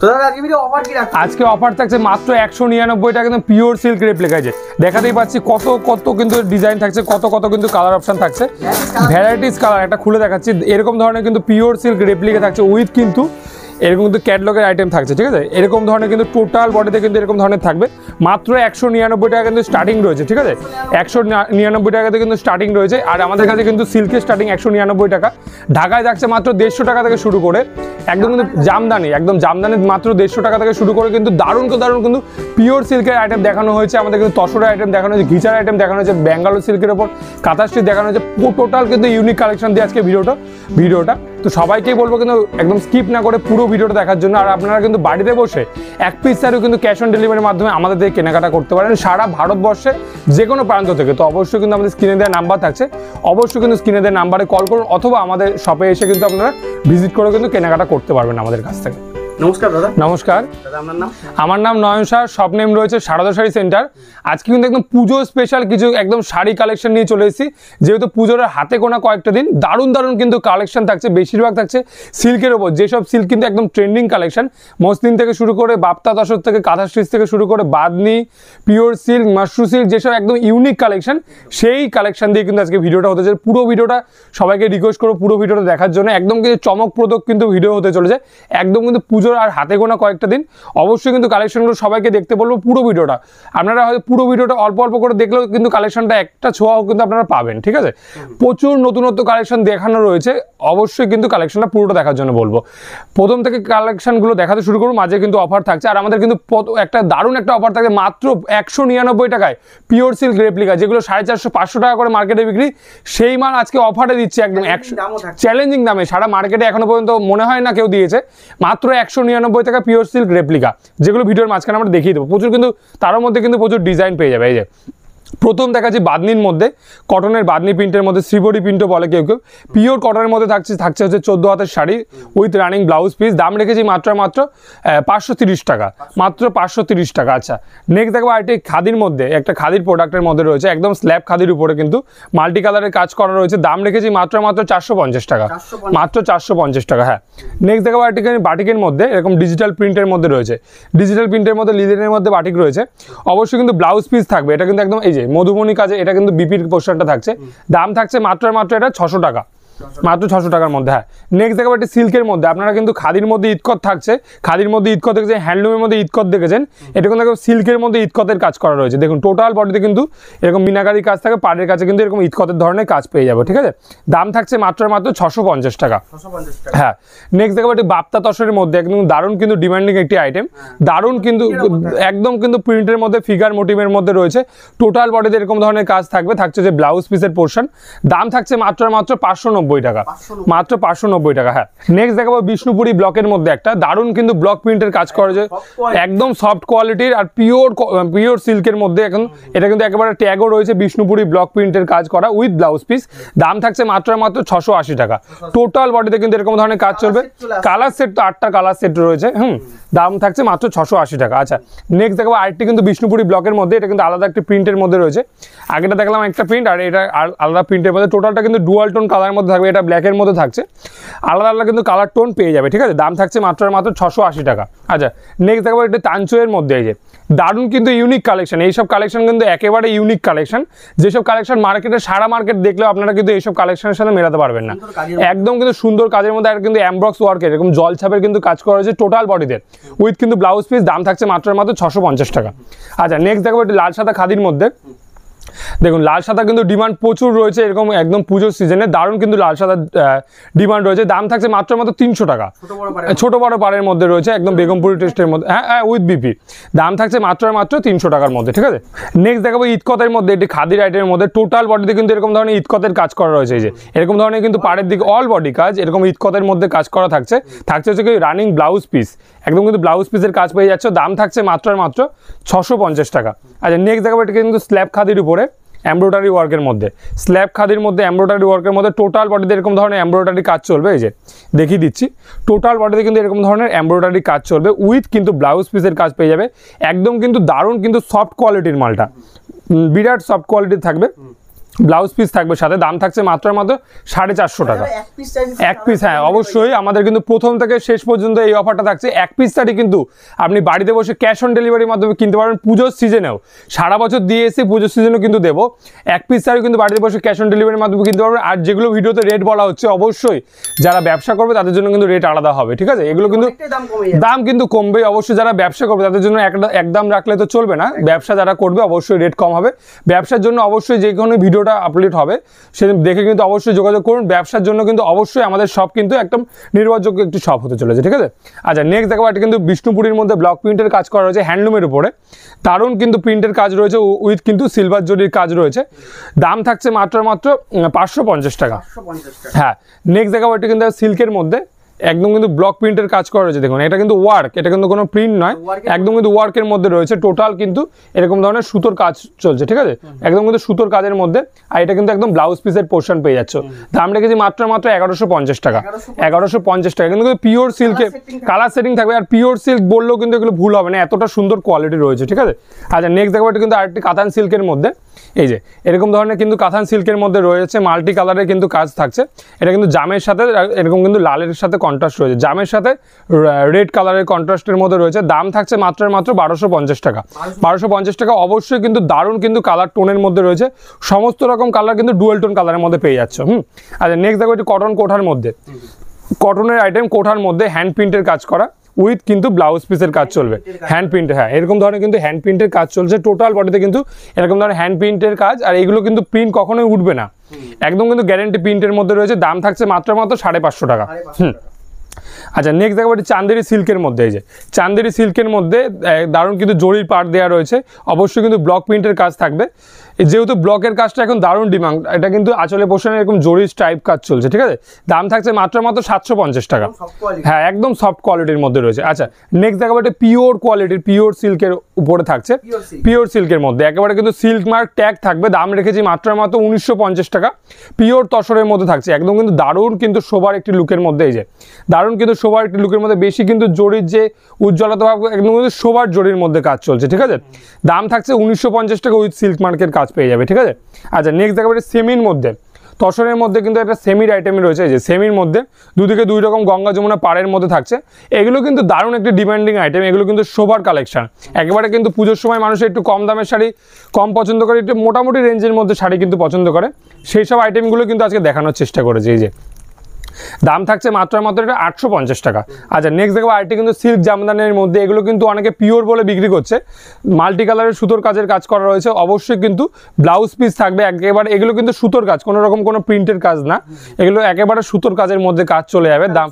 তো দাদা আজকে ভিডিও অফার কি রাখছেন? আজকে অফার থাকছে মাত্র 199 টাকা, কিন্তু পিওর সিল্ক রেপ্লিকা। আছে দেখাতেই পাচ্ছি কত কত কিন্তু ডিজাইন থাকছে, কত কত কিন্তু কালার অপশন থাকছে, ভ্যারাইটিস কালার। একটা খুলে দেখাচ্ছি, এরকম ধরনের কিন্তু পিওর সিল্ক রেপ্লিকা থাকছে উইথ কিন্তু এরকম কিন্তু ক্যাটলগের আইটেম থাকছে, ঠিক আছে। এরকম ধরনের কিন্তু টোটাল বডিতে কিন্তু এরকম ধরনের থাকবে। মাত্র 199 টাকা কিন্তু স্টার্টিং রয়েছে, ঠিক আছে। 199 টাকাতে কিন্তু স্টার্টিং রয়েছে। আর আমাদের কাছে কিন্তু সিল্কের স্টার্টিং 199 টাকা। ঢাকায় থাকছে মাত্র 150 টাকা থেকে শুরু করে, একদম কিন্তু জামদানি, একদম জামদানি মাত্র 150 টাকা থেকে শুরু করে কিন্তু দারুণ কিন্তু পিওর সিল্কের আইটেম দেখানো হয়েছে। আমাদের কিন্তু তসরের আইটেম দেখানো হয়েছে, ঘিচার আইটেম দেখানো হয়েছে, ব্যাঙ্গালোর সিল্কের ওপর কাঁথা স্টিচ দেখানো হয়েছে। টোটাল কিন্তু ইউনিক কালেকশন দিয়ে আজকে ভিডিওটা তো সবাইকেই বলবো কিন্তু একদম স্কিপ না করে পুরো ভিডিওটা দেখার জন্য। আর আপনারা কিন্তু বাড়িতে বসে এক পিস শাড়িও কিন্তু ক্যাশ অন ডেলিভারির মাধ্যমে আমাদের থেকে কেনাকাটা করতে পারেন সারা ভারতবর্ষে যে কোনো প্রান্ত থেকে। তো অবশ্যই কিন্তু আমাদের স্ক্রিনে দেওয়া নাম্বার থাকছে, অবশ্যই কিন্তু স্ক্রিনে দেওয়া নাম্বারে কল করুন, অথবা আমাদের শপে এসে কিন্তু আপনারা ভিজিট করে কিন্তু কেনাকাটা করতে পারবেন আমাদের কাছ থেকে। নমস্কার দাদা। নমস্কার দাদা, আপনার নাম? আমার নাম নয়ন শাহ, শপ নেম রয়েছে সারদা শাড়ি সেন্টার। আজকে কিন্তু একদম পুজো স্পেশাল কিছু একদম শাড়ি কালেকশন নিয়ে চলে এসেছি। যেহেতু পুজোর হাতে গোনা কয়েকটা দিন, দারুণ কিন্তু কালেকশন থাকছে। বেশিরভাগ থাকছে সিল্কের ওপর, যেসব সিল্ক কিন্তু একদম ট্রেন্ডিং কালেকশন, মসলিন থেকে শুরু করে বাপ্তা তসর থেকে কাঁথা স্টিচ থেকে শুরু করে Bamni, pure silk, Mashru silk, যেসব একদম ইউনিক কালেকশন, সেই কালেকশন দিয়ে কিন্তু আজকে ভিডিওটা হতে চলেছে। পুরো ভিডিওটা সবাইকে রিকোয়েস্ট করবো পুরো ভিডিওটা দেখার জন্য। একদম কিন্তু চমকপ্রদ কিন্তু ভিডিও হতে চলেছে। একদম কিন্তু পুজোর আর হাতে গোনা কয়েকটা দিন, অবশ্যই কিন্তু কালেকশনগুলো সবাইকে দেখতে বলবো পুরো ভিডিওটা। আপনারা হয়তো পুরো ভিডিওটা অল্প অল্প করে দেখলেও কিন্তু কালেকশনটা একটা ছোঁয়াও কিন্তু আপনারা পাবেন, ঠিক আছে। প্রচুর নতুনত্ব কালেকশন দেখানো রয়েছে, অবশ্যই কিন্তু কালেকশনটা পুরোটা দেখার জন্য বলবো। প্রথম থেকে কালেকশনগুলো দেখাতে শুরু করবো, মাঝে কিন্তু অফার থাকছে। আর আমাদের কিন্তু একটা দারুণ একটা অফার থাকে মাত্র 199 টাকায় পিওর সিল্ক রেপ্লিকা, যেগুলো 450-500 টাকা করে মার্কেটে বিক্রি, সেই মাল আজকে অফারে দিচ্ছে একদম চ্যালেঞ্জিং দামে। সারা মার্কেটে এখনো পর্যন্ত মনে হয় না কেউ দিয়েছে। মাত্র 199 টাকা পিওর সিল্ক রেপ্লিকা, যেগুলো ভিডিওর মাঝখানে আমরা দেখিয়ে দেবো। প্রচুর কিন্তু তার মধ্যে কিন্তু প্রচুর ডিজাইন পেয়ে যাবে। এই যে প্রথম দেখাচ্ছি বাদনির মধ্যে, কটনের বাদনি প্রিন্টের মধ্যে, শ্রীবড়ি প্রিন্টও বলে কেউ কেউ। পিওর কটনের মধ্যে থাকছে হচ্ছে 14 হাতের sari with running blouse piece. দাম রেখেছি মাত্র 530 টাকা, মাত্র 530 টাকা। আচ্ছা, নেক্সট দেখবো আরেকটি খাদির মধ্যে, একটা খাদির প্রোডাক্টের মধ্যে রয়েছে, একদম স্ল্যাব খাদির উপরে কিন্তু মাল্টি কালারের কাজ করা রয়েছে। দাম রেখেছি মাত্র 450 টাকা, মাত্র 450 টাকা। হ্যাঁ, নেক্সট দেখবো আরেকটি বাটিকের মধ্যে, এরকম ডিজিটাল প্রিন্টের মধ্যে রয়েছে, ডিজিটাল প্রিন্টের মধ্যে লিলেনের মধ্যে বাটিক রয়েছে। অবশ্যই কিন্তু ব্লাউজ পিস থাকবে। এটা কিন্তু একদম এই যে মধুবনী কাজে, এটা কিন্তু বিপির পোর্শনটা থাকছে। দাম থাকছে মাত্র এটা 600 টাকা, মাত্র 600 টাকার মধ্যে। হ্যাঁ, নেক্সট দেখাবো একটা সিল্কের মধ্যে। আপনারা কিন্তু খাদির মধ্যে ইতকত থাকছে, খাদির মধ্যে ইতকত দেখেছেন, হ্যান্ডলুমের মধ্যে ইতকত দেখেছেন। এটা কিন্তু সিল্কের মধ্যে ইতকতের কাজ করা রয়েছে। দেখুন টোটাল বডিতে কিন্তু এরকম মিনাকারি কাজ থাকে, পাড়ের কাছে কিন্তু এরকম ইতকতের ধরনের কাজ পেয়ে যাবে, ঠিক আছে। দাম থাকছে মাত্র 650 টাকা। হ্যাঁ, নেক্সট দেখাবো একটা বাপ্তা তসরের মধ্যে, একদম দারুণ কিন্তু ডিমান্ডিং একটি আইটেম, দারুণ কিন্তু একদম কিন্তু প্রিন্টের মধ্যে ফিগার মোটিভের মধ্যে রয়েছে। টোটাল বডিতে এরকম ধরনের কাজ থাকছে যে ব্লাউজ পিসের পোর্শন। দাম থাকছে মাত্র 590 টাকা, মাত্র 590 টাকা। হ্যাঁ, নেক্সট দেখাবো বিষ্ণুপুরি ব্লকের মধ্যে একটা দারুণ কিন্তু ব্লক প্রিন্টের কাজ করা যায়, একদম সফট কোয়ালিটির আর পিওর সিল্কের মধ্যে। এখন এটা কিন্তু একেবারে ট্যাগও রয়েছে, বিষ্ণুপুরি ব্লক প্রিন্টের কাজ করা উইথ ব্লাউজ পিস। দাম থাকছে মাত্র 680 টাকা। টোটাল বডিতে কিন্তু এরকম ধরনের কাজ চলবে। কালার সেট তো 8টা কালার সেট রয়েছে। দাম থাকছে মাত্র 680 টাকা। আচ্ছা, নেক্সট দেখাবো আরেকটি কিন্তু বিষ্ণুপুরি ব্লকের মধ্যে, এটা কিন্তু আলাদা একটি প্রিন্টের মধ্যে রয়েছে। আগেটা দেখলাম একটা প্রিন্ট, আর এটা আলাদা প্রিন্টের মধ্যে। টোটালটা কিন্তু ডুয়াল টোন কালারের মধ্যে থাকবে, এটা ব্ল্যাকের মধ্যে থাকছে, আলাদা আলাদা কিন্তু কালার টোন পেয়ে যাবে, ঠিক আছে। দাম থাকছে মাত্র 680 টাকা। আচ্ছা, নেক্সট দেখাবো একটা তাঞ্চয়ের মধ্যে, এই যে দারুণ কিন্তু ইউনিক কালেকশন। এইসব কালেকশন কিন্তু একেবারে ইউনিক কালেকশন, যেসব কালেকশন মার্কেটে সারা মার্কেট দেখলেও আপনারা কিন্তু এইসব কালেকশনের সাথে মেলাতে পারবেন না। একদম কিন্তু সুন্দর কাজের মধ্যে, আর কিন্তু এমব্রক্স ওয়ার্কের এরকম জল ছাপের কিন্তু কাজ করা হয়েছে টোটাল বডিতে উইথ কিন্তু ব্লাউজ পিস। দাম থাকছে মাত্র 650 টাকা। আচ্ছা, নেক্সট দেখাবো একটা লাল সাদা খাদির মধ্যে। দেখুন লাল সাদা কিন্তু ডিমান্ড প্রচুর রয়েছে, এরকম একদম পুজোর সিজনে দারুণ কিন্তু লাল সাদা ডিমান্ড রয়েছে। দাম থাকছে মাত্র 300 টাকা, ছোট বড় পাড়ের মধ্যে রয়েছে, একদম বেগমপুরি টেস্টের মধ্যে। হ্যাঁ, উইথ বিপি। দাম থাকছে মাত্র 300 টাকার মধ্যে, ঠিক আছে। নেক্সট দেখাবো ইতকতের মধ্যে, এটি খাদির আইটেমের মধ্যে। টোটাল বডিতে কিন্তু এরকম ধরনের ইতকতের কাজ করা রয়েছে, এই যে এরকম ধরনের কিন্তু পাড়ের দিকে অল বডি কাজ, এরকম ইতকতের মধ্যে কাজ করা থাকছে হচ্ছে কি রানিং ব্লাউজ পিস, একদম কিন্তু ব্লাউজ পিসের কাজ পেয়ে যাচ্ছে। দাম থাকছে মাত্র 650 টাকা। আচ্ছা, নেক্সট দেখাবো এটা কিন্তু স্ল্যাব খাদির উপরে এমব্রয়ডারি ওয়ার্কের মধ্যে, স্ল্যাব খাদির মধ্যে এমব্রয়ডারি ওয়ার্কের মধ্যে টোটাল বডিতে এরকম ধরনের এমব্রয়ডারি কাজ চলবে। এই যে দেখিয়ে দিচ্ছি, টোটাল বডিতে কিন্তু এরকম ধরনের এমব্রয়ডারি কাজ চলবে উইথ কিন্তু ব্লাউজ পিসের কাজ পেয়ে যাবে। একদম কিন্তু দারুণ কিন্তু সফট কোয়ালিটির মালটা, বিরাট সফট কোয়ালিটির থাকবে। ব্লাউজ পিস থাকবে সাথে, দাম থাকছে মাত্র 450 টাকা এক পিস। হ্যাঁ অবশ্যই আমাদের কিন্তু প্রথম থেকে শেষ পর্যন্ত এই অফারটা থাকছে। এক পিস শাড়ি কিন্তু আপনি বাড়িতে বসে ক্যাশ অন ডেলিভারির মাধ্যমে কিনতে পারবেন পুজোর সিজনেও, সারা বছর দিয়ে এসে পুজোর সিজনেও কিন্তু দেবো। এক পিস শাড়ি কিন্তু বাড়িতে বসে ক্যাশ অন ডেলিভারির মাধ্যমে কিনতে পারবেন। আর যেগুলো ভিডিওতে রেট বলা হচ্ছে অবশ্যই যারা ব্যবসা করবে তাদের জন্য কিন্তু রেট আলাদা হবে, ঠিক আছে? এগুলো কিন্তু দাম কিন্তু কমবে অবশ্যই। যারা ব্যবসা করবে তাদের জন্য এক দাম রাখলে তো চলবে না, ব্যবসা যারা করবে অবশ্যই রেট কম হবে। ব্যবসার জন্য অবশ্যই যে কোনো ভিডিওটা আপলোড হবে সেদিন দেখে কিন্তু অবশ্যই যোগাযোগ করুন। ব্যবসার জন্য কিন্তু অবশ্যই আমাদের শপ কিন্তু একদম নির্ভরযোগ্য একটি শপ হতে চলেছে, ঠিক আছে? আচ্ছা নেক্সট দেখো, এটা কিন্তু বিষ্ণুপুরীর মধ্যে ব্লক প্রিন্টের কাজ করা রয়েছে হ্যান্ডলুমের উপরে, দারুণ কিন্তু প্রিন্টের কাজ রয়েছে উইথ কিন্তু সিলভার জরির কাজ রয়েছে। দাম থাকছে মাত্র 550 টাকা। হ্যাঁ নেক্সট দেখো, এটা কিন্তু সিল্কের মধ্যে একদম কিন্তু ব্লক প্রিন্টের কাজ করা রয়েছে। দেখুন এটা কিন্তু ওয়ার্ক, এটা কিন্তু কোনো প্রিন্ট নয়, একদম কিন্তু ওয়ার্কের মধ্যে রয়েছে। টোটাল কিন্তু এরকম ধরনের সুতোর কাজ চলছে, ঠিক আছে? একদম কিন্তু সুতোর কাজের মধ্যে। আর এটা কিন্তু একদম ব্লাউজ পিসের পোর্শন পেয়ে যাচ্ছ। দাম রেখেছি মাত্র 1150 টাকা। 1150 টাকা কিন্তু পিওর সিল্কে কালার সেটিং থাকবে। আর পিওর সিল্ক বললেও কিন্তু এগুলো ভুল হবে না, এতটা সুন্দর কোয়ালিটি রয়েছে, ঠিক আছে? আচ্ছা নেক্সট দেখো, এটা কিন্তু আরেকটি কাতান সিল্কের মধ্যে, এই যে এরকম ধরনের কিন্তু কাতান সিল্কের মধ্যে রয়েছে, মাল্টি কালারের কিন্তু কাজ থাকছে। এটা কিন্তু জামের সাথে এরকম কিন্তু লালের সাথে কন্ট্রাস্ট রয়েছে, জামের সাথে রেড কালারের কন্ট্রাস্টের মধ্যে রয়েছে। দাম থাকছে মাত্র 1250 টাকা। 1250 টাকা। অবশ্যই কিন্তু দারুণ কিন্তু কালার টোনের মধ্যে রয়েছে, সমস্ত রকম কালার কিন্তু ডুয়েল টোন কালারের মধ্যে পেয়ে যাচ্ছে। আচ্ছা নেক্সট দেখো, এটি কটন কোঠার মধ্যে, কটনের আইটেম কোঠার মধ্যে হ্যান্ড প্রিন্টের কাজ করা উইথ কিন্তু ব্লাউজ পিসের কাজ চলবে, হ্যান্ড প্রিন্ট। হ্যাঁ এরকম ধরনের কিন্তু হ্যান্ড প্রিন্টের কাজ চলছে টোটাল বডিতে কিন্তু এরকম ধরনের হ্যান্ড প্রিন্টের কাজ। আর এইগুলো কিন্তু প্রিন্ট কখনোই উঠবে না, একদম কিন্তু গ্যারেন্টি প্রিন্টের মধ্যে রয়েছে। দাম থাকছে মাত্র 550 টাকা। আচ্ছা নেক্সট দেখো, এটি চান্দেরি সিল্কের মধ্যে, এই যে চান্দেরি সিল্কের মধ্যে দারুণ কিন্তু জরির পাড় দেওয়া রয়েছে। অবশ্যই কিন্তু ব্লক প্রিন্টের কাজ থাকবে, যেহেতু ব্লকের কাজটা এখন দারুণ ডিমান্ড। এটা কিন্তু আঁচলে পোষণে এরকম জরির টাইপ কাজ চলছে, ঠিক আছে? দাম থাকছে মাত্র 750 টাকা। হ্যাঁ একদম সফট কোয়ালিটির মধ্যে রয়েছে। আচ্ছা নেক্সট দেখো, এটা পিওর কোয়ালিটির পিওর সিল্কের উপরে থাকছে, পিওর সিল্কের মধ্যে একেবারে কিন্তু সিল্ক মার্ক ট্যাগ থাকবে। দাম রেখেছি মাত্র 1950 টাকা। পিওর তসরের মধ্যে থাকছে, একদম কিন্তু দারুণ কিন্তু শোভার একটি লুকের মধ্যে, এই যে দারুণ কিন্তু শোভার একটি লুকের মধ্যে, বেশি কিন্তু জরির যে উজ্জ্বলতা ভাব একদম কিন্তু শোভার জরির মধ্যে কাজ চলছে, ঠিক আছে? দাম থাকছে 1950 টাকা উইথ সিল্ক মার্কের কাজ পেয়ে যাবে, ঠিক আছে? আচ্ছা নেক্সট দেখো, এটা সেমির মধ্যে, তসরের মধ্যে কিন্তু একটা সেমির আইটেমই রয়েছে, এই যে সেমির মধ্যে দুদিকে দুই রকম গঙ্গা যমুনা পাড়ের মধ্যে থাকছে। এগুলো কিন্তু দারুণ একটি ডিমান্ডিং আইটেম, এগুলো কিন্তু শোভার কালেকশন। একেবারে কিন্তু পুজোর সময় মানুষ একটু কম দামের শাড়ি কম পছন্দ করে, একটু মোটামুটি রেঞ্জের মধ্যে শাড়ি কিন্তু পছন্দ করে, সেই সব আইটেমগুলো কিন্তু আজকে দেখানোর চেষ্টা করেছে। এই যে দাম থাকছে মাত্র এটা 850 টাকা। আচ্ছা নেক্সট দেখো, আরেকটি কিন্তু সিল্ক জামদানের মধ্যে, এগুলো কিন্তু অনেকে পিওর বলে বিক্রি করছে, মাল্টি কালারের সুতোর কাজের কাজ করা রয়েছে। অবশ্যই কিন্তু ব্লাউজ পিস থাকবে একেবারে, এগুলো কিন্তু সুতোর কাজ, কোনো রকম কোনো প্রিন্টের কাজ না, এগুলো একেবারে সুতোর কাজের মধ্যে কাজ চলে যাবে। দাম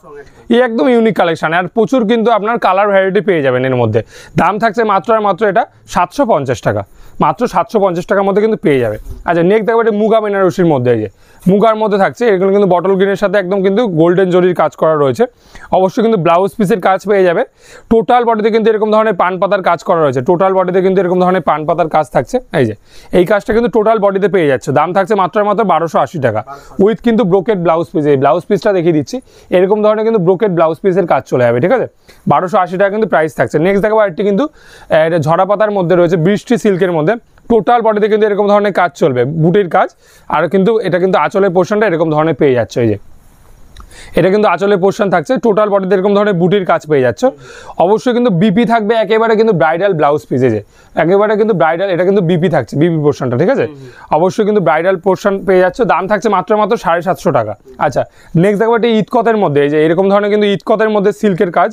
এই একদম ইউনিক কালেকশন, আর প্রচুর কিন্তু আপনার কালার ভ্যারাইটি পেয়ে যাবেন এর মধ্যে। দাম থাকছে মাত্র এটা 750 টাকা, মাত্র 750 টাকার মধ্যে কিন্তু পেয়ে যাবে। আচ্ছা নেক্সট দেখো, এটা মুগা বেনারসির মধ্যে, এই যে মুগার মধ্যে থাকছে, এগুলো কিন্তু বটল গ্রিনের সাথে একদম কিন্তু গোল্ডেন জরির কাজ করা রয়েছে। অবশ্যই কিন্তু ব্লাউজ পিসের কাজ পেয়ে যাবে। টোটাল বডিতে কিন্তু এরকম ধরনের পান পাতার কাজ করা রয়েছে, টোটাল বডিতে কিন্তু এরকম ধরনের পান পাতার কাজ থাকছে। এই যে এই কাজটা কিন্তু টোটাল বডিতে পেয়ে যাচ্ছে। দাম থাকছে মাত্র 1280 টাকা উইথ কিন্তু ব্রোকেড ব্লাউজ পিস। এই ব্লাউজ পিসটা দেখিয়ে দিচ্ছি, এরকম ধরনের কিন্তু ব্রোকেড ব্লাউজ পিসের কাজ চলে যাবে, ঠিক আছে? 1280 টাকা কিন্তু প্রাইস থাকছে। নেক্সট দেখো, আরেকটি কিন্তু এটা ঝরা পাতার মধ্যে রয়েছে, বৃষ্টি সিল্কের মধ্যে, টোটাল বডিতে কিন্তু এরকম ধরনের কাজ চলবে, বুটির কাজ। আর কিন্তু এটা কিন্তু আঁচলের পোর্শনটা এরকম ধরনের পেয়ে যাচ্ছে, এই যে এটা কিন্তু আঁচলের পোর্শন থাকছে, টোটাল বডিতে এরকম ধরনের বুটির কাজ পেয়ে যাচ্ছে। অবশ্যই কিন্তু বিপি থাকবে একেবারে কিন্তু ব্রাইডাল ব্লাউজ পিস, এই যে একেবারে কিন্তু ব্রাইডাল, এটা কিন্তু বিপি থাকছে, বিপি পোর্শনটা, ঠিক আছে? অবশ্যই কিন্তু ব্রাইডাল পোর্শন পেয়ে যাচ্ছে। দাম থাকছে মাত্র 750 টাকা। আচ্ছা নেক্সট দেখো, এটা ইতকতের মধ্যে, এই যে এরকম ধরনের কিন্তু ইতকতের মধ্যে সিল্কের কাজ,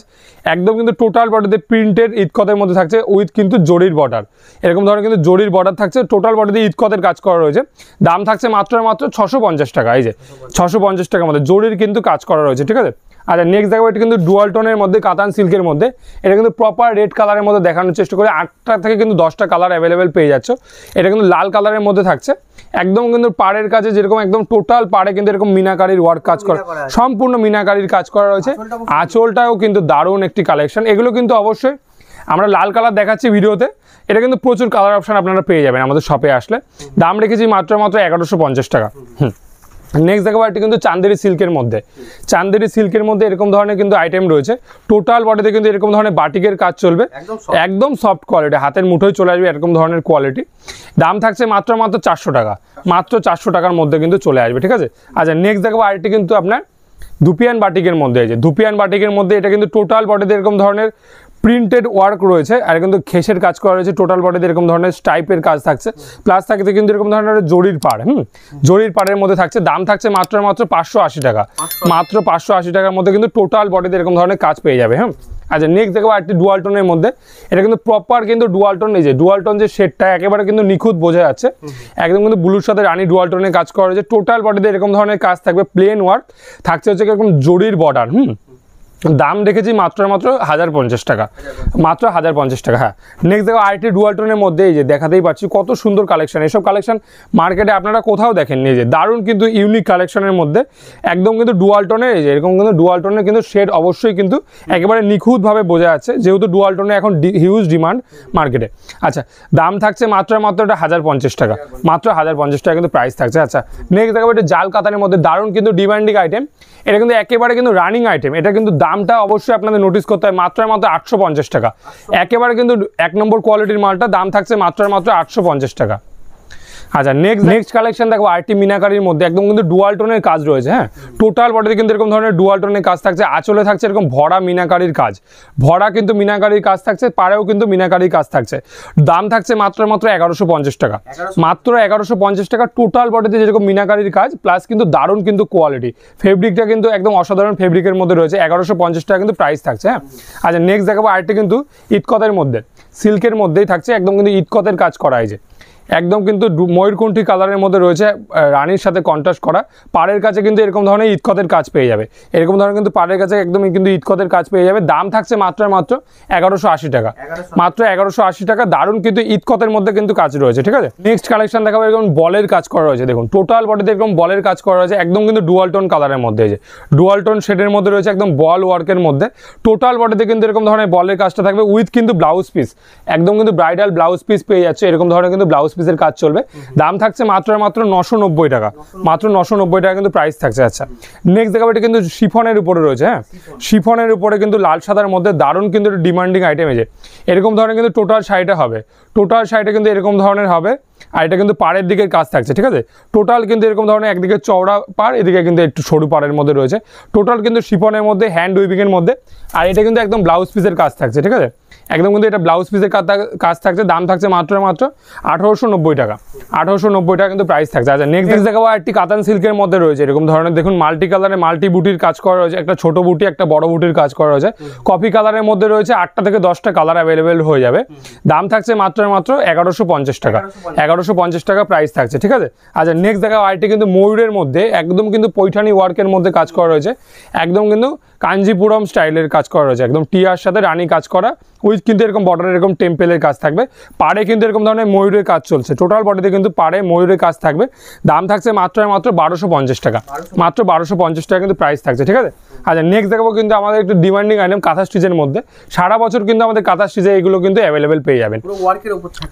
একদম কিন্তু টোটাল বডিতে প্রিন্টেড ইতকতের মধ্যে থাকছে উইথ কিন্তু জরির বর্ডার, এরকম ধরনের কিন্তু জরির বর্ডার থাকছে। টোটাল বডিতে ইতকতের কাজ করা রয়েছে। দাম থাকছে মাত্র 650 টাকা, এই যে 650 টাকার মধ্যে জরির কিন্তু কাজ করা রয়েছে, ঠিক আছে? আচ্ছা নেক্সট দেখো, এটা কিন্তু ডুয়াল টোনের মধ্যে কাতান সিল্কের মধ্যে, এটা কিন্তু প্রপার রেড কালারের মধ্যে দেখানোর চেষ্টা করে 8টা থেকে কিন্তু 10টা কালার অ্যাভেলেবেল পেয়ে যাচ্ছ। এটা কিন্তু লাল কালারের মধ্যে থাকছে, একদম কিন্তু পাড়ের কাজে যেরকম একদম টোটাল পাড়ে কিন্তু এরকম মিনাকারির ওয়ার্ক কাজ করা, সম্পূর্ণ মিনাকারির কাজ করা রয়েছে। আঁচলটাও কিন্তু দারুণ একটি কালেকশন। এগুলো কিন্তু অবশ্যই আমরা লাল কালার দেখাচ্ছি ভিডিওতে, এটা কিন্তু প্রচুর কালার অপশন আপনারা পেয়ে যাবেন আমাদের শপে আসলে। দাম রেখেছি মাত্র 1150 টাকা। নেক্সট দেখাবো এটি কিন্তু চান্দেরি সিল্কের মধ্যে, চান্দেরি সিল্কের মধ্যে এরকম ধরনের কিন্তু আইটেম রয়েছে। টোটাল বডিতে কিন্তু এরকম ধরনের বাটিকের কাজ চলবে, একদম সফট কোয়ালিটি, হাতের মুঠোয় চলে আসবে এরকম ধরনের কোয়ালিটি। দাম থাকছে মাত্র 400 টাকা, মাত্র 400 টাকার মধ্যে কিন্তু চলে আসবে, ঠিক আছে। আচ্ছা নেক্সট দেখাবো আরেকটি কিন্তু আপনার ধুপিয়ান বাটিকের মধ্যে, এই যে ধুপিয়ান বাটিকের মধ্যে এটা কিন্তু টোটাল বডিতে এরকম ধরনের প্রিন্টেড ওয়ার্ক রয়েছে, আর কিন্তু খেসের কাজ করা রয়েছে। টোটাল বডিতে এরকম ধরনের স্টাইপের কাজ থাকছে, প্লাস থাকতে কিন্তু এরকম ধরনের জরির পাড়, জরির পাড়ের মধ্যে থাকছে। দাম থাকছে মাত্র 580 টাকা, মাত্র 580 টাকার মধ্যে কিন্তু টোটাল বডিতে এরকম ধরনের কাজ পেয়ে যাবে। আচ্ছা নেক্সট দেখবো আরেকটি ডুয়াল টোনের মধ্যে, এটা কিন্তু প্রপার কিন্তু ডুয়াল টোন, এই যে ডুয়াল টোন যে শেডটা একেবারে কিন্তু নিখুঁত বোঝা যাচ্ছে, একদম কিন্তু ব্লুর সাথে রানী ডুয়াল টোনের কাজ করা রয়েছে। টোটাল বডিতে এরকম ধরনের কাজ থাকবে, প্লেন ওয়ার্ক থাকছে, হচ্ছে এরকম জরির বর্ডার। দাম রেখেছি মাত্র 1050 টাকা, মাত্র 1050 টাকা। হ্যাঁ নেক্সট দেখো আইটি ডুয়াল টোনের মধ্যে, এই যে দেখাতেই পাচ্ছি কত সুন্দর কালেকশন, এসব কালেকশন মার্কেটে আপনারা কোথাও দেখেননি। যে দারুণ কিন্তু ইউনিক কালেকশনের মধ্যে একদম কিন্তু ডুয়াল টোনের, এই যে এরকম কিন্তু ডুয়াল টোনের কিন্তু শেড অবশ্যই কিন্তু একেবারে নিখুঁতভাবে বোঝা যাচ্ছে, যেহেতু ডুয়াল টোনের এখন হিউজ ডিমান্ড মার্কেটে। আচ্ছা দাম থাকছে মাত্র এটা 1050 টাকা, মাত্র 1050 টাকা কিন্তু প্রাইস থাকছে। আচ্ছা নেক্সট দেখাবো এটা জাল কাতানের মধ্যে দারুণ কিন্তু ডিমান্ডিং আইটেম, এটা কিন্তু একেবারে কিন্তু রানিং আইটেম। এটা কিন্তু দামটা অবশ্যই আপনাদের নোটিস করতে হয়, মাত্র 850 টাকা, একেবারে কিন্তু 1 নম্বর কোয়ালিটির মালটা। দাম থাকছে মাত্র 850 টাকা। আচ্ছা নেক্সট কালেকশন দেখো আরটি মিনাকারির মধ্যে, একদম কিন্তু ডুয়াল টোনের কাজ রয়েছে। হ্যাঁ টোটাল বডিতে কিন্তু এরকম ধরনের ডুয়াল টোনের কাজ থাকছে, আঁচলে থাকছে এরকম ভরা মিনাকারির কাজ, ভরা কিন্তু মিনাকারির কাজ থাকছে, পাড়েও কিন্তু মিনাকারির কাজ থাকছে। দাম থাকছে মাত্র 1150 টাকা, মাত্র 1150 টাকা। টোটাল বডিতে যেরকম মিনাকারির কাজ প্লাস কিন্তু দারুণ কিন্তু কোয়ালিটি, ফেব্রিকটা কিন্তু একদম অসাধারণ ফেব্রিকের মধ্যে রয়েছে। 1150 টাকা কিন্তু প্রাইস থাকছে। হ্যাঁ আচ্ছা নেক্সট দেখাবো আরেকটি কিন্তু ইটকতের মধ্যে, সিল্কের মধ্যেই থাকছে, একদম কিন্তু ইটকতের কাজ করা হয়েছে, একদম কিন্তু ময়ূরকণ্ঠী কালারের মধ্যে রয়েছে, রানীর সাথে কন্ট্রাস্ট করা। পাড়ের কাছে কিন্তু এরকম ধরনের ইটকতের কাজ পেয়ে যাবে, এরকম ধরনের কিন্তু পাড়ের কাছে একদমই কিন্তু ইটকতের কাজ পেয়ে যাবে। দাম থাকছে মাত্র 1180 টাকা, মাত্র 1180 টাকা। দারুণ কিন্তু ইটকতের মধ্যে কিন্তু কাজ রয়েছে, ঠিক আছে। নেক্সট কালেকশন দেখাবো এরকম বলের কাজ করা রয়েছে, দেখুন টোটাল বডিতে এরকম বলের কাজ করা রয়েছে, একদম কিন্তু ডুয়াল টোন কালারের মধ্যে, যে ডুয়াল টোন শেডের মধ্যে রয়েছে, একদম বল ওয়ার্কের মধ্যে। টোটাল বডিতে কিন্তু এরকম ধরনের বলের কাজটা থাকবে উইথ কিন্তু ব্লাউজ পিস, একদম কিন্তু ব্রাইডাল ব্লাউজ পিস পেয়ে যাচ্ছে, এরকম ধরনের কিন্তু ব্লাউজ পিসের কাজ চলবে। দাম থাকছে মাত্র 990 টাকা, মাত্র 990 টাকা কিন্তু প্রাইস থাকছে। আচ্ছা নেক্সট দেখাবো এটা কিন্তু শিফনের উপরে রয়েছে। হ্যাঁ শিফনের উপরে কিন্তু লাল সাদার মধ্যে দারুণ কিন্তু ডিমান্ডিং আইটেম, এই যে এরকম ধরনের কিন্তু টোটাল শাড়িটা হবে, টোটাল শাড়িটা কিন্তু এরকম ধরনের হবে, আর এটা কিন্তু পাড়ের দিকের কাজ থাকছে, ঠিক আছে। টোটাল কিন্তু এরকম ধরনের একদিকে চওড়া পাড়, এদিকে কিন্তু একটু সরু পাড়ের মধ্যে রয়েছে। টোটাল কিন্তু শিফনের মধ্যে হ্যান্ড উইভিংয়ের মধ্যে, আর এটা কিন্তু একদম ব্লাউজ পিসের কাজ থাকছে, ঠিক আছে, একদম কিন্তু এটা ব্লাউজ পিসের কাজ থাকছে। দাম থাকছে মাত্র 1890 টাকা, 1890 টাকা কিন্তু প্রাইস থাকছে। আচ্ছা নেক্সট দেখাবো একটি কাতান সিল্কের মধ্যে রয়েছে, এরকম ধরনের দেখুন মাল্টি কালারে মাল্টি বুটির কাজ করা রয়েছে, একটা ছোট বুটি একটা বড় বুটির কাজ করা রয়েছে। কফি কালারের মধ্যে রয়েছে, 8টা থেকে 10টা কালার অ্যাভেলেবেল হয়ে যাবে। দাম থাকছে মাত্র 1150 টাকা, 1150 টাকা প্রাইস থাকছে, ঠিক আছে। আচ্ছা নেক্সট দেখাবো আইটি কিন্তু ময়ূরের মধ্যে, একদম কিন্তু পৈঠানি ওয়ার্কের মধ্যে কাজ করা রয়েছে, একদম কিন্তু কাঞ্জিপুরম স্টাইলের কাজ করা রয়েছে, একদম টিয়ার সাথে রানী কাজ করা, উইথ কিন্তু এরকম বর্ডারের এরকম টেম্পেলের কাজ থাকবে। পাড়ে কিন্তু এরকম ধরনের ময়ূরের কাজ চলছে, টোটাল বডিতে কিন্তু পাড়ে ময়ূরের কাজ থাকবে। দাম থাকছে মাত্র 1250 টাকা, মাত্র 1250 টাকা কিন্তু প্রাইস থাকছে, ঠিক আছে। আচ্ছা নেক্সট দেখাবো কিন্তু আমাদের একটু ডিমান্ডিং আইটেম কাঁথা স্টিচের মধ্যে, সারা বছর কিন্তু আমাদের কাঁথা স্টিচে এগুলো কিন্তু অ্যাভেলেবেল পেয়ে যাবেন।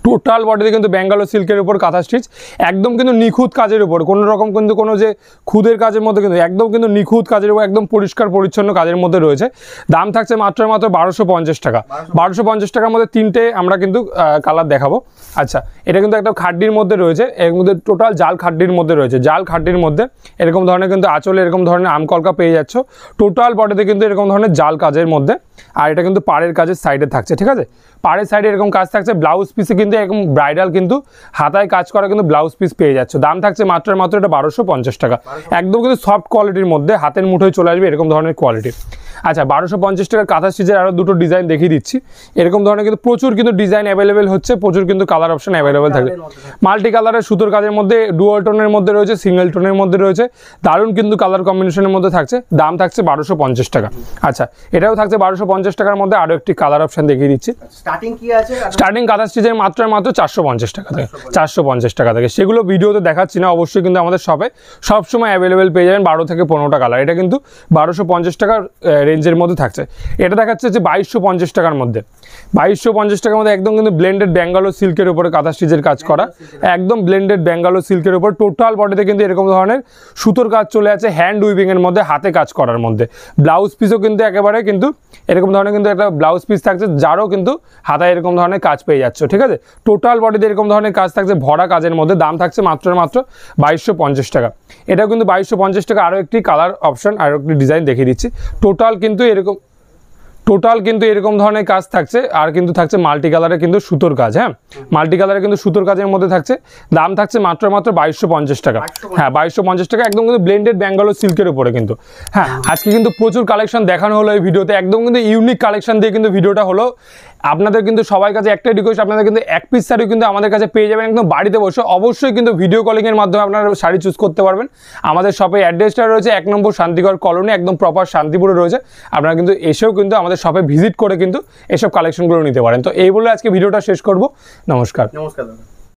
টোটাল বডিতে কিন্তু বেঙ্গালোর সিল্কের উপর কাঁথা স্টিচ, একদম কিন্তু নিখুঁত কাজের উপর, কোনো রকম কিন্তু কোনো যে খুদের কাজের মধ্যে কিন্তু একদম কিন্তু নিখুঁত কাজের উপর, একদম পরিষ্কার পরিচ্ছন্ন কাজের মধ্যে রয়েছে। দাম থাকছে মাত্র 1250 টাকা, 1250 টাকার মধ্যে 3টে আমরা কিন্তু কালার দেখাবো। আচ্ছা এটা কিন্তু একটা খাড্ডির মধ্যে রয়েছে, এর মধ্যে টোটাল জাল খাড্ডির মধ্যে রয়েছে, জাল খাড্ডির মধ্যে এরকম ধরনের কিন্তু আঁচলে এরকম ধরনের আমকলকা পেয়ে যাচ্ছ। টোটাল বডিতে কিন্তু এরকম ধরনের জাল কাজের মধ্যে, আর এটা কিন্তু পাড়ের কাজের সাইডে থাকছে, ঠিক আছে। পাড়ের সাইডে এরকম কাজ থাকছে, ব্লাউজ পিসে কিন্তু এরকম ব্রাইডাল কিন্তু হাতায় কাজ করা কিন্তু ব্লাউজ পিস পেয়ে যাচ্ছে। দাম থাকছে মাত্র এটা 1250 টাকা, একদম কিন্তু সফট কোয়ালিটির মধ্যে, হাতের মুঠোয় চলে আসবে এরকম ধরনের কোয়ালিটি। আচ্ছা 1250 টাকার কাঁথা স্টিচের আরও দুটো ডিজাইন দেখিয়ে দিচ্ছি, এরকম ধরনের কিন্তু প্রচুর কিন্তু ডিজাইন অ্যাভেলেবেল হচ্ছে, প্রচুর কিন্তু কালার অপশন অ্যাভেলেবেল থাকবে। মাল্টি কালারের সুতোর কাজের মধ্যে, ডুয়াল টোনের মধ্যে রয়েছে, সিঙ্গেল টোনের মধ্যে রয়েছে, দারুণ কিন্তু কালার কম্বিনেশনের মধ্যে থাকছে। দাম থাকছে 1250 টাকা। আচ্ছা এটাও থাকছে 1250 টাকার মধ্যে, আরও একটি কালার অপশন দেখিয়ে দিচ্ছি। স্টার্টিং কি আছে? স্টার্টিং কাঁথা স্টিচের মাত্র 450 টাকা থেকে, 450 টাকা থেকে, সেগুলো ভিডিওতে দেখাচ্ছি না, অবশ্যই কিন্তু আমাদের শপে সবসময় অ্যাভেলেবেল পেয়ে যাবেন 12 থেকে 15টা কালার। এটা কিন্তু 1250 টাকার রেঞ্জের মধ্যে থাকছে। এটা দেখাচ্ছে যে 2250 টাকার মধ্যে, 2250 টাকার মধ্যে একদম কিন্তু ব্লেন্ডেড ব্যাঙ্গালোর সিল্কের উপরে কাঁথা স্টিচের কাজ করা, একদম ব্লেন্ডেড ব্যাঙ্গালোর সিল্কের উপর টোটাল বডিতে কিন্তু এরকম ধরনের সুতোর কাজ চলে আছে, হ্যান্ড উইভিংয়ের মধ্যে, হাতে কাজ করার মধ্যে। ব্লাউজ পিসও কিন্তু একেবারে কিন্তু এরকম ধরনের কিন্তু একটা ব্লাউজ পিস থাকছে, যারও কিন্তু হাতায় এরকম ধরনের কাজ পেয়ে যাচ্ছে, ঠিক আছে। টোটাল বডিতে এরকম ধরনের কাজ থাকছে ভরা কাজের মধ্যে। দাম থাকছে মাত্র 2250 টাকা। এটাও কিন্তু 2250 টাকা। আরও একটি কালার অপশন, আরও একটি ডিজাইন দেখিয়ে দিচ্ছি। টোটাল কিন্তু এরকম ধরনের কাজ থাকছে, আর কিন্তু থাকছে মাল্টি কালারের কিন্তু সুতোর কাজ। হ্যাঁ, মাল্টি কালারের কিন্তু সুতোর কাজের মধ্যে থাকছে। দাম থাকছে মাত্র 2250 টাকা। হ্যাঁ, 2250 টাকা, একদম কিন্তু ব্লেন্ডেড ব্যাঙ্গালোর সিল্কের উপরে কিন্তু। হ্যাঁ, আজকে কিন্তু প্রচুর কালেকশন দেখানো হলো এই ভিডিওতে, একদম কিন্তু ইউনিক কালেকশন দিয়ে কিন্তু ভিডিওটা হলো। আপনাদের কিন্তু সবার কাছে একটাই রিকোয়েস্ট, আপনাদের কিন্তু এক পিস শাড়ি কিন্তু আমাদের কাছে পেয়ে যাবেন একদম বাড়িতে বসে। অবশ্যই কিন্তু ভিডিও কলিংয়ের মাধ্যমে আপনারা শাড়ি চুজ করতে পারবেন। আমাদের শপে অ্যাড্রেসটা রয়েছে 1 নম্বর শান্তিগড় কলোনি, একদম প্রপার শান্তিপুরে রয়েছে। আপনারা কিন্তু এসেও কিন্তু আমাদের শপে ভিজিট করে কিন্তু এসব কালেকশনগুলো নিতে পারেন। তো এই বলে আজকে ভিডিওটা শেষ করব। নমস্কার। নমস্কার দাদা।